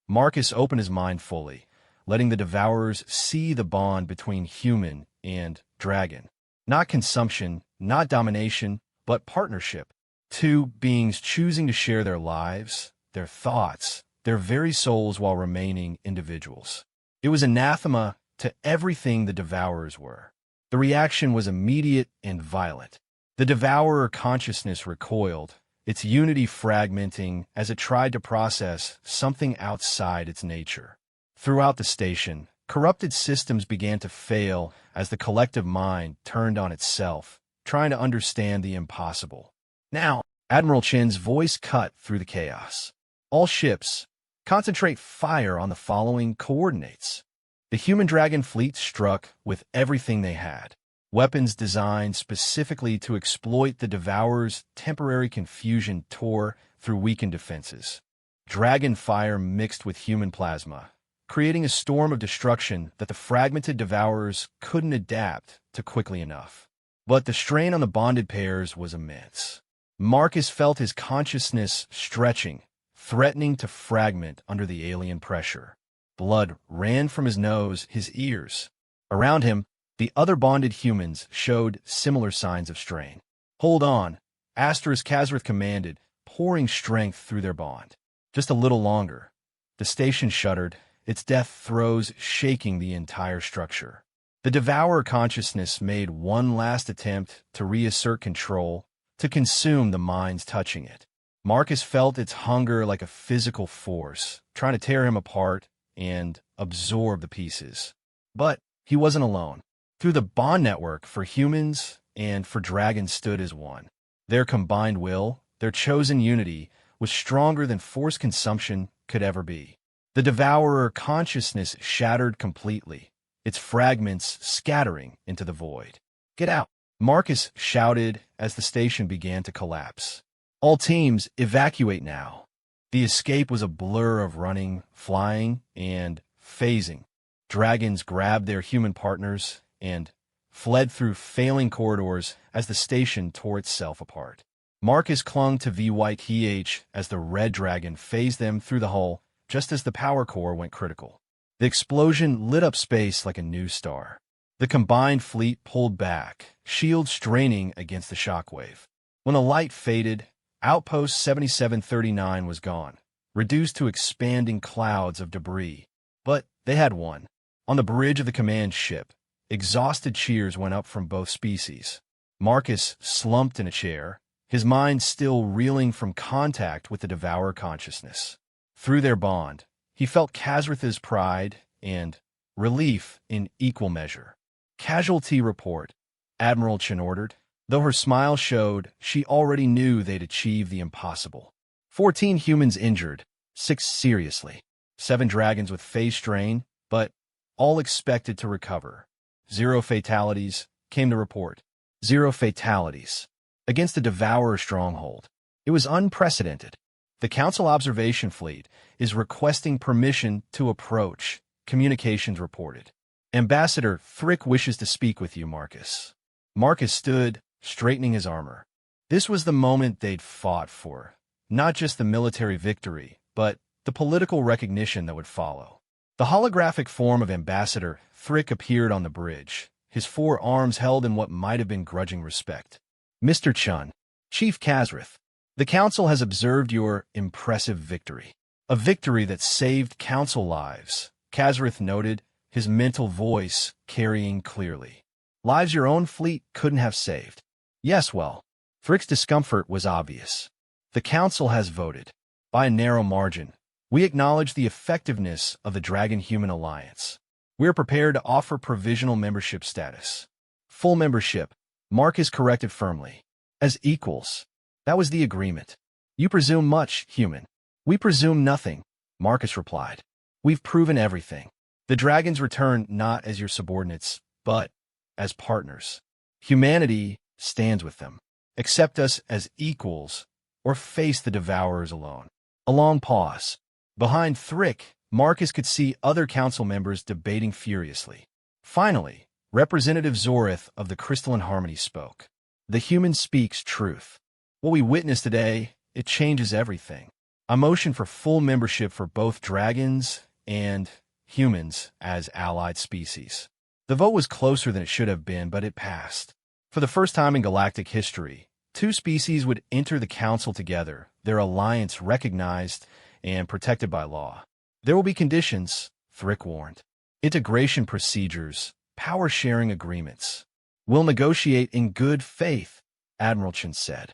Marcus opened his mind fully, letting the Devourers see the bond between human and dragon. Not consumption, not domination, but partnership. Two beings choosing to share their lives, their thoughts, their very souls while remaining individuals. It was anathema to everything the Devourers were. The reaction was immediate and violent. The Devourer consciousness recoiled, its unity fragmenting as it tried to process something outside its nature. Throughout the station, corrupted systems began to fail as the collective mind turned on itself, trying to understand the impossible. Now, Admiral Chin's voice cut through the chaos. All ships, concentrate fire on the following coordinates. The human dragon fleet struck with everything they had. Weapons designed specifically to exploit the Devourer's temporary confusion tore through weakened defenses. Dragon fire mixed with human plasma, creating a storm of destruction that the fragmented Devourers couldn't adapt to quickly enough. But the strain on the bonded pairs was immense. Marcus felt his consciousness stretching, threatening to fragment under the alien pressure. Blood ran from his nose, his ears. Around him, the other bonded humans showed similar signs of strain. "Hold on," Asterisk Kazrith commanded, pouring strength through their bond. Just a little longer. The station shuddered, its death throes shaking the entire structure. The Devourer consciousness made one last attempt to reassert control, to consume the minds touching it. Marcus felt its hunger like a physical force, trying to tear him apart and absorb the pieces. But he wasn't alone. Through the bond network, for humans and for dragons stood as one. Their combined will, their chosen unity, was stronger than forced consumption could ever be. The Devourer consciousness shattered completely, its fragments scattering into the void. "Get out!" Marcus shouted as the station began to collapse. "All teams, evacuate now." The escape was a blur of running, flying, and phasing. Dragons grabbed their human partners and fled through failing corridors as the station tore itself apart. Marcus clung to VYTH as the red dragon phased them through the hull just as the power core went critical. The explosion lit up space like a new star. The combined fleet pulled back, shields straining against the shockwave. When the light faded, Outpost 7739 was gone, reduced to expanding clouds of debris. But they had won. On the bridge of the command ship, exhausted cheers went up from both species. Marcus slumped in a chair, his mind still reeling from contact with the Devourer consciousness. Through their bond, he felt Kazrith's pride and relief in equal measure. "Casualty report," Admiral Chin ordered. Though her smile showed she already knew they'd achieved the impossible. 14 humans injured, 6 seriously. 7 dragons with phase strain, but all expected to recover. 0 fatalities, came the report. 0 fatalities. Against the Devourer stronghold. It was unprecedented. The Council Observation Fleet is requesting permission to approach, communications reported. "Ambassador Thrick wishes to speak with you, Marcus." Marcus stood, straightening his armor. This was the moment they'd fought for. Not just the military victory, but the political recognition that would follow. The holographic form of Ambassador Thrick appeared on the bridge, his 4 arms held in what might have been grudging respect. "Mr. Chun, Chief Kazrith, the Council has observed your impressive victory. A victory that saved Council lives," Kazrith noted, his mental voice carrying clearly. "Lives your own fleet couldn't have saved." "Yes, well." Thrick's discomfort was obvious. "The Council has voted. By a narrow margin. We acknowledge the effectiveness of the Dragon-Human Alliance. We're prepared to offer provisional membership status." "Full membership," Marcus corrected firmly. "As equals." That was the agreement. "You presume much, human." "We presume nothing," Marcus replied. "We've proven everything. The dragons return not as your subordinates, but as partners. Humanity stands with them. Accept us as equals, or face the Devourers alone." A long pause. Behind Thrick, Marcus could see other council members debating furiously. Finally, Representative Zorith of the Crystalline Harmony spoke. "The human speaks truth. What we witnessed today, it changes everything. a motion for full membership for both dragons and humans as allied species. The vote was closer than it should have been, but it passed. For the first time in galactic history, two species would enter the Council together, their alliance recognized and protected by law. There will be conditions, Thrick warned. Integration procedures, power-sharing agreements. We'll negotiate in good faith, Admiral Chen said.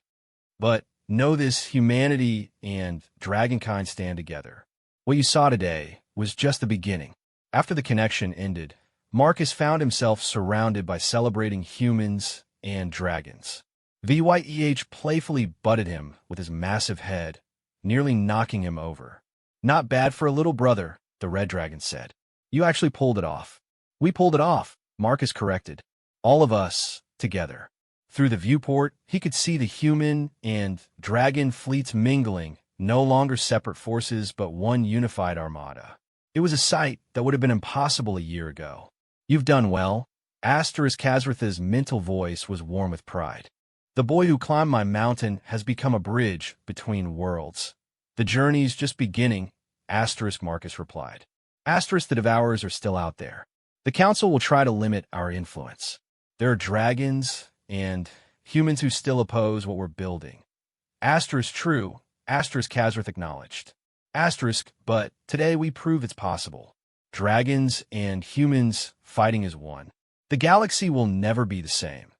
But know this, humanity and dragonkind stand together. What you saw today was just the beginning. After the connection ended, Marcus found himself surrounded by celebrating humans and dragons. VYEH playfully butted him with his massive head, nearly knocking him over. Not bad for a little brother, the red dragon said. You actually pulled it off. We pulled it off, Marcus corrected. All of us, together. Through the viewport, he could see the human and dragon fleets mingling, no longer separate forces but one unified armada. It was a sight that would have been impossible a year ago. You've done well. Kazratha's mental voice was warm with pride. The boy who climbed my mountain has become a bridge between worlds. The journey's just beginning, Marcus replied. The Devourers are still out there. The Council will try to limit our influence. There are dragons and humans who still oppose what we're building. True, Kazrath acknowledged. But today we prove it's possible. Dragons and humans fighting as one. The galaxy will never be the same.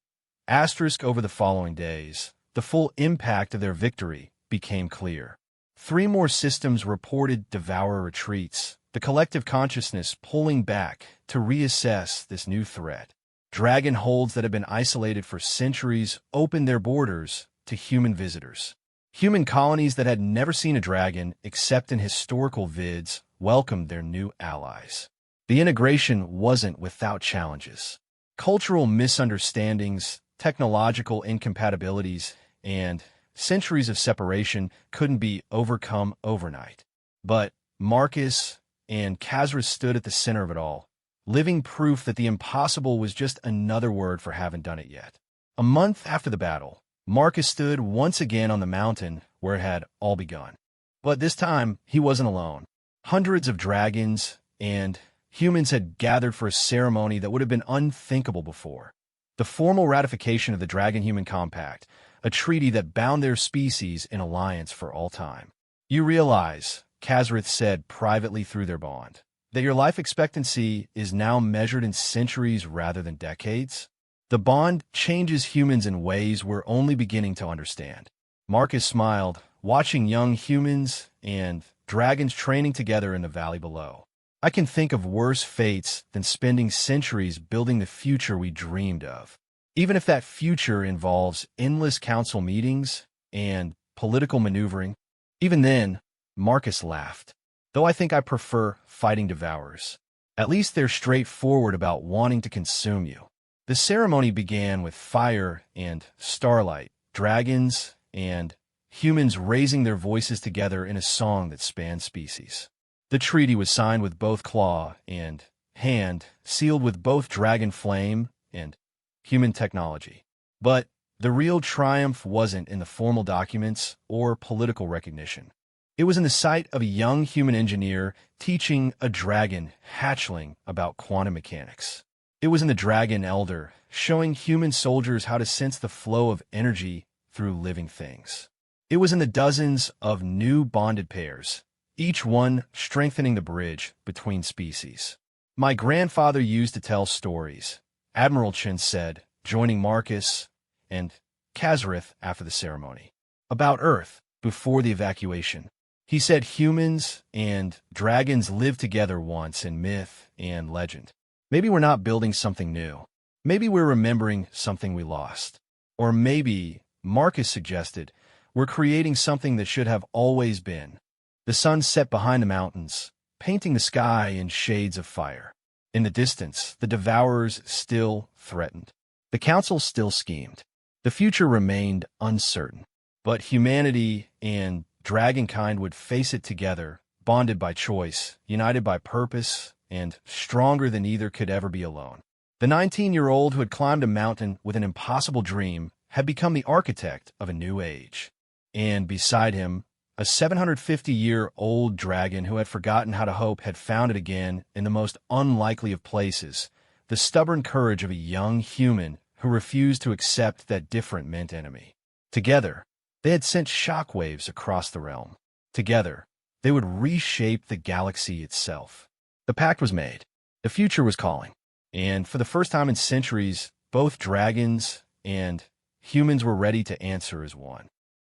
Over the following days, the full impact of their victory became clear. 3 more systems reported Devourer retreats, the collective consciousness pulling back to reassess this new threat. Dragon holds that have been isolated for centuries opened their borders to human visitors. Human colonies that had never seen a dragon except in historical vids welcomed their new allies. The integration wasn't without challenges. Cultural misunderstandings, technological incompatibilities, and centuries of separation couldn't be overcome overnight. But Marcus and Kazra stood at the center of it all, living proof that the impossible was just another word for haven't done it yet. A month after the battle, Marcus stood once again on the mountain where it had all begun. But this time, he wasn't alone. Hundreds of dragons and humans had gathered for a ceremony that would have been unthinkable before. The formal ratification of the Dragon-Human Compact, a treaty that bound their species in alliance for all time. You realize, Kazrath said privately through their bond, that your life expectancy is now measured in centuries rather than decades? The bond changes humans in ways we're only beginning to understand. Marcus smiled, watching young humans and dragons training together in the valley below. I can think of worse fates than spending centuries building the future we dreamed of. Even if that future involves endless council meetings and political maneuvering. Even then, Marcus laughed. Though I think I prefer fighting Devourers. At least they're straightforward about wanting to consume you. The ceremony began with fire and starlight, dragons and humans raising their voices together in a song that spanned species. The treaty was signed with both claw and hand, sealed with both dragon flame and human technology. But the real triumph wasn't in the formal documents or political recognition. It was in the sight of a young human engineer teaching a dragon hatchling about quantum mechanics. It was in the Dragon Elder showing human soldiers how to sense the flow of energy through living things. It was in the dozens of new bonded pairs, each one strengthening the bridge between species. My grandfather used to tell stories, Admiral Chen said, joining Marcus and Kazrath after the ceremony, about Earth before the evacuation. He said humans and dragons lived together once in myth and legend. Maybe we're not building something new. Maybe we're remembering something we lost. Or maybe, Marcus suggested, we're creating something that should have always been. The sun set behind the mountains, painting the sky in shades of fire. In the distance, the Devourers still threatened. The Council still schemed. The future remained uncertain. But humanity and dragonkind would face it together, bonded by choice, united by purpose, and stronger than either could ever be alone. The 19-year-old who had climbed a mountain with an impossible dream had become the architect of a new age. And beside him, A 750-year-old dragon who had forgotten how to hope had found it again in the most unlikely of places, the stubborn courage of a young human who refused to accept that different meant enemy. Together, they had sent shockwaves across the realm. Together, they would reshape the galaxy itself. The pact was made. The future was calling. And for the first time in centuries, both dragons and humans were ready to answer as one.